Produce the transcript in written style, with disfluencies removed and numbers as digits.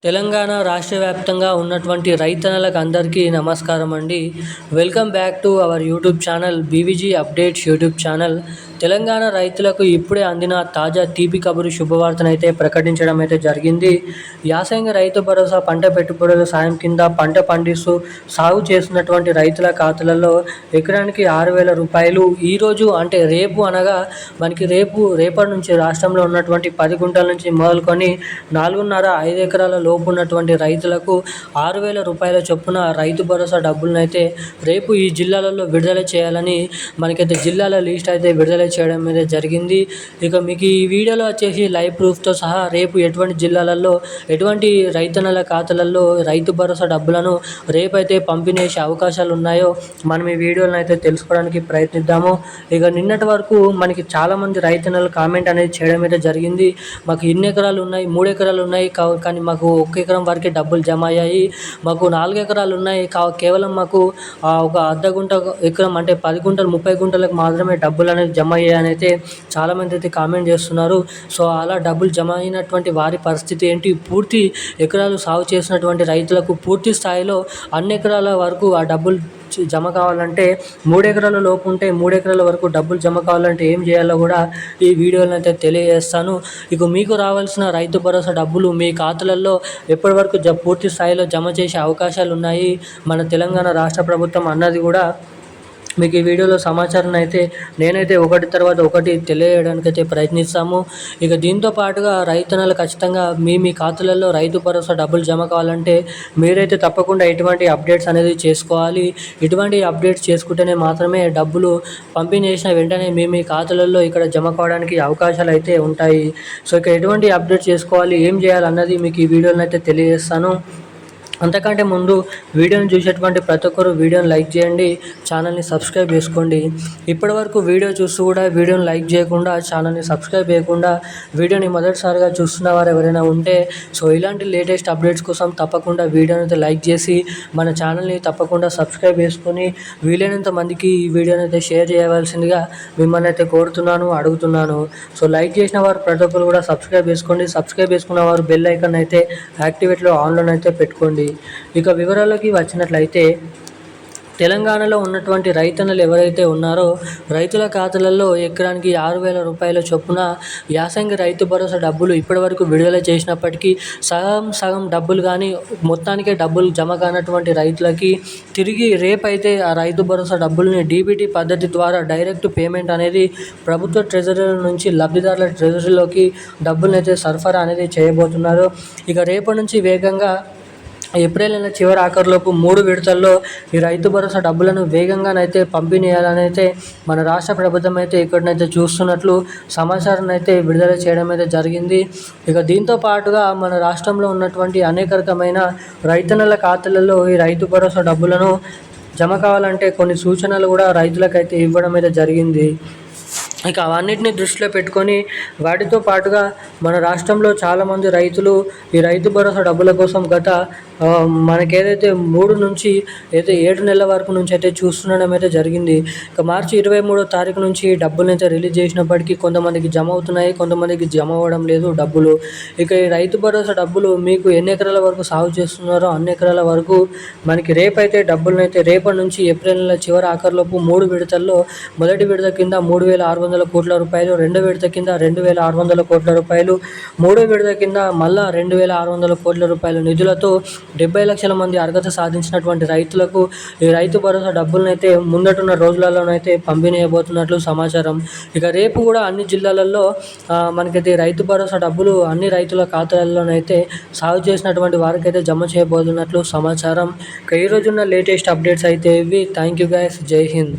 తెలంగాణ రాష్ట్ర వ్యాప్తంగా ఉన్నటువంటి రైతన్నలకు అందరికీ నమస్కారం అండి. Welcome back to our YouTube channel BVG updates YouTube channel. Telangana రైతులకు ఇప్పుడే అందిన తాజా తీపి కబురు శుభవార్తనైతే ప్రకటించడం అయితే జరిగింది. యాసంగి రైతు భరోసా పంట పెట్టుబడుల సాయం కింద పంట పండిస్తూ సాగు చేస్తున్నటువంటి రైతుల ఖాతాలలో ఎకరానికి 6,000 రూపాయలు ఈరోజు అంటే రేపు అనగా మనకి రేపటి నుంచి రాష్ట్రంలో ఉన్నటువంటి 10 గుంటల నుంచి మొదలుకొని 4.5 ఎకరాల లోపు ఉన్నటువంటి రైతులకు 6,000 రూపాయల చొప్పున రైతు భరోసా డబ్బులను అయితే రేపు ఈ జిల్లాలలో విడుదల చేయాలని మనకైతే జిల్లాల లిస్ట్ అయితే విడుదల చేయడం మీద జరిగింది. ఇక మీకు ఈ వీడియోలో వచ్చేసి లైవ్ ప్రూఫ్తో సహా రేపు ఎటువంటి జిల్లాలలో ఎటువంటి రైతన్నల ఖాతాలలో రైతు భరోసా డబ్బులను రేపైతే పంపిణీ చేసే అవకాశాలు ఉన్నాయో మనం ఈ వీడియోలను అయితే తెలుసుకోవడానికి ప్రయత్నిద్దాము. ఇక నిన్నటి వరకు మనకి చాలామంది రైతన్నలు కామెంట్ అనేది చేయడం అయితే జరిగింది. మాకు ఇన్ని ఎకరాలు ఉన్నాయి, 3 ఎకరాలు ఉన్నాయి, కానీ మాకు 1 ఎకరం వరకే డబ్బులు జమ అయ్యాయి. మాకు 4 ఎకరాలు ఉన్నాయి, కేవలం మాకు ఒక అర్ధ గుంట ఎకరం అంటే 10 గుంటలు 30 గుంటలకు మాత్రమే డబ్బులు అనేది జమ అయ్యాయని అయితే చాలామంది అయితే కామెంట్ చేస్తున్నారు. సో అలా డబ్బులు జమ అయినటువంటి వారి పరిస్థితి ఏంటి, పూర్తి ఎకరాలు సాగు చేసినటువంటి రైతులకు పూర్తి స్థాయిలో అన్ని ఎకరాల వరకు ఆ డబ్బులు జమ కావాలంటే 3 ఎకరాల లోపు ఉంటే 3 ఎకరాల వరకు డబ్బులు జమ కావాలంటే ఏం చేయాలో కూడా ఈ వీడియోలో అయితే తెలియజేస్తాను. ఇక మీకు రావాల్సిన రైతు భరోసా డబ్బులు మీ ఖాతాలలో ఎప్పటి వరకు పూర్తి స్థాయిలో జమ చేసే అవకాశాలు ఉన్నాయి మన తెలంగాణ రాష్ట్ర ప్రభుత్వం అన్నది కూడా మీకు ఈ వీడియోలో సమాచారం అయితే నేనైతే ఒకటి తర్వాత ఒకటి తెలియజేయడానికి అయితే ప్రయత్నిస్తాము. ఇక దీంతో పాటుగా రైతన్నలు ఖచ్చితంగా మీ ఖాతాలలో రైతు భరోసా డబ్బులు జమ కావాలంటే మీరైతే తప్పకుండా ఇటువంటి అప్డేట్స్ అనేది చేసుకోవాలి. ఇటువంటి అప్డేట్స్ చేసుకుంటేనే మాత్రమే డబ్బులు పంపిణీ చేసిన వెంటనే మీ ఖాతాలలో ఇక్కడ జమ కావడానికి అవకాశాలు అయితే ఉంటాయి. సో ఇక ఎటువంటి అప్డేట్ చేసుకోవాలి, ఏం చేయాలన్నది మీకు ఈ వీడియోలో అయితే తెలియజేస్తాను. అంతకంటే ముందు వీడియోని చూసేటువంటి ప్రతి ఒక్కరు వీడియోని లైక్ చేయండి, ఛానల్ని సబ్స్క్రైబ్ చేసుకోండి. ఇప్పటివరకు వీడియో చూస్తూ కూడా వీడియోని లైక్ చేయకుండా, ఛానల్ని సబ్స్క్రైబ్ చేయకుండా వీడియోని మొదటిసారిగా చూస్తున్న వారు ఎవరైనా ఉంటే సో ఇలాంటి లేటెస్ట్ అప్డేట్స్ కోసం తప్పకుండా వీడియోని అయితే లైక్ చేసి మన ఛానల్ని తప్పకుండా సబ్స్క్రైబ్ చేసుకొని వీలైనంత మందికి ఈ వీడియోని అయితే షేర్ చేయవలసిందిగా మిమ్మల్ని అయితే కోరుతున్నాను, అడుగుతున్నాను. సో లైక్ చేసిన వారు ప్రతి ఒక్కరు కూడా సబ్స్క్రైబ్ చేసుకోండి. సబ్స్క్రైబ్ చేసుకున్న వారు బెల్ ఐకాన్ అయితే యాక్టివేట్లో ఆన్లో అయితే పెట్టుకోండి. ఇక వివరాలకి వచ్చినట్లయితే తెలంగాణలో ఉన్నటువంటి రైతన్నలు ఎవరైతే ఉన్నారో రైతుల ఖాతాలలో ఎకరానికి 6,000 రూపాయల చొప్పున యాసంగి రైతు భరోసా డబ్బులు ఇప్పటివరకు విడుదల చేసినప్పటికీ సగం డబ్బులు కానీ మొత్తానికే డబ్బులు జమ కానటువంటి రైతులకి తిరిగి రేపైతే ఆ రైతు భరోసా డబ్బుల్ని డీబీటీ పద్ధతి ద్వారా డైరెక్ట్ పేమెంట్ అనేది ప్రభుత్వ ట్రెజరీల నుంచి లబ్ధిదారుల ట్రెజరీలోకి డబ్బులను అయితే సరఫరా అనేది చేయబోతున్నారు. ఇక రేపటి నుంచి వేగంగా ఏప్రిల్ నెల చివరి ఆఖరులోపు 3 విడతల్లో ఈ రైతు భరోసా డబ్బులను వేగంగానైతే పంపిణీ చేయాలని అయితే మన రాష్ట్ర ప్రభుత్వం అయితే ఇక్కడనైతే చూస్తున్నట్లు సమాచారాన్ని అయితే విడుదల చేయడం అయితే జరిగింది. ఇక దీంతో పాటుగా మన రాష్ట్రంలో ఉన్నటువంటి అనేక రకమైన రైతన్నల ఖాతాలలో ఈ రైతు భరోసా డబ్బులను జమ కావాలంటే కొన్ని సూచనలు కూడా రైతులకైతే ఇవ్వడం అయితే జరిగింది. ఇక అవన్నిటిని దృష్టిలో పెట్టుకొని వాటితో పాటుగా మన రాష్ట్రంలో చాలామంది రైతులు ఈ రైతు భరోసా డబ్బుల కోసం గత మనకేదైతే 3 నుంచి అయితే 7 నెలల వరకు నుంచి అయితే చూస్తుండడం అయితే జరిగింది. ఇక మార్చి 23వ తారీఖు నుంచి డబ్బులు అయితే రిలీజ్ చేసినప్పటికీ కొంతమందికి జమ అవుతున్నాయి, కొంతమందికి జమ అవ్వడం లేదు డబ్బులు. ఇక ఈ రైతు భరోసా డబ్బులు మీకు ఎన్ని ఎకరాల వరకు సాగు చేస్తున్నారో అన్ని ఎకరాల వరకు మనకి రేపైతే డబ్బులను అయితే రేపటి నుంచి ఏప్రిల్ నెల చివరి ఆఖరులోపు 3 విడతల్లో మొదటి విడత కింద 3,600 కోట్ల రూపాయలు, రెండో విడత కింద 2,600 కోట్ల రూపాయలు, మూడో విడత కింద మళ్ళా 2,600 కోట్ల రూపాయల నిధులతో 70 లక్షల మంది అర్హత సాధించినటువంటి రైతులకు ఈ రైతు భరోసా డబ్బులను అయితే ముందటున్న రోజులలోనైతే పంపిణీ చేయబోతున్నట్లు సమాచారం. ఇక రేపు కూడా అన్ని జిల్లాలలో మనకైతే రైతు భరోసా డబ్బులు అన్ని రైతుల ఖాతాలలోనైతే సాగు చేసినటువంటి వారికైతే జమ చేయబోతున్నట్లు సమాచారం. ఇక ఈ రోజున్న లేటెస్ట్ అప్డేట్స్ అయితే ఇవి. థ్యాంక్ యూ గైస్, జై హింద్.